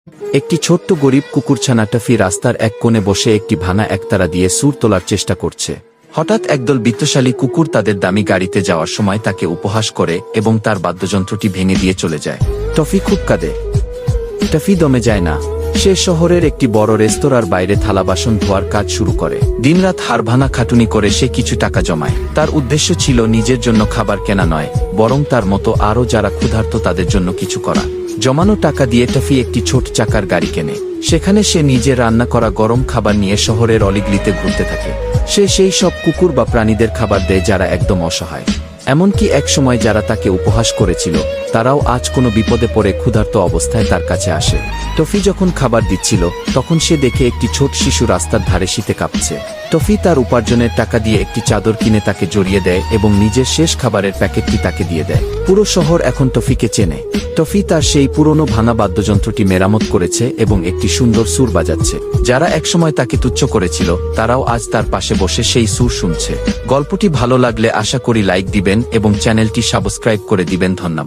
একটি ছোট্ট গরিব কুকুরছানা টফি রাস্তার এক কোণে বসে একটি ভাঙা একতারা দিয়ে সুর তোলার চেষ্টা করছে। হঠাৎ একদল বিত্তশালী কুকুর তাদের দামি গাড়িতে যাওয়ার সময় তাকে উপহাস করে এবং তার বাদ্যযন্ত্রটি ভেঙে দিয়ে চলে যায়। টফি খুব কাঁদে। টফি দমে যায় না। সে শহরের একটি বড় রেস্তোরাঁর বাইরে থালা বাসন ধোয়ার কাজ শুরু করে। দিনরাত হাড়ভাঙা খাটুনি করে সে কিছু টাকা জমায়। তার উদ্দেশ্য ছিল নিজের জন্য খাবার কেনা নয়, বরং তার মতো আরও যারা ক্ষুধার্ত তাদের জন্য কিছু করা। জমানো টাকা দিয়ে টফি একটি ছোট চাকার গাড়ি কেনে। সেখানে সে নিজে রান্না করা গরম খাবার নিয়ে শহরের অলিগলিতে ঘুরতে থাকে। সে সেই সব কুকুর বা প্রাণীদের খাবার দেয় যারা একদম অসহায়। এমনকি এক সময় যারা তাকে উপহাস করেছিল তারাও আজ কোনো বিপদে পড়ে ক্ষুধার্ত অবস্থায় তার কাছে আসে। টফি যখন খাবার দিচ্ছিল তখন সে দেখে একটি ছোট শিশু রাস্তার ধারে শীতে কাঁপছে। টফি তার উপার্জনের টাকা দিয়ে একটি চাদর কিনে তাকে জড়িয়ে দেয় এবং নিজের শেষ খাবারের প্যাকেটটি তাকে দিয়ে দেয়। পুরো শহর এখন টফিকে চেনে। টফি তার সেই পুরনো ভাঙা বাদ্যযন্ত্রটি মেরামত করেছে এবং একটি সুন্দর সুর বাজাচ্ছে। যারা একসময় তাকে তুচ্ছ করেছিল তারাও আজ তার পাশে বসে সেই সুর শুনছে। গল্পটি ভালো লাগলে আশা করি লাইক দিবেন এবং চ্যানেলটি সাবস্ক্রাইব করে দিবেন। ধন্যবাদ।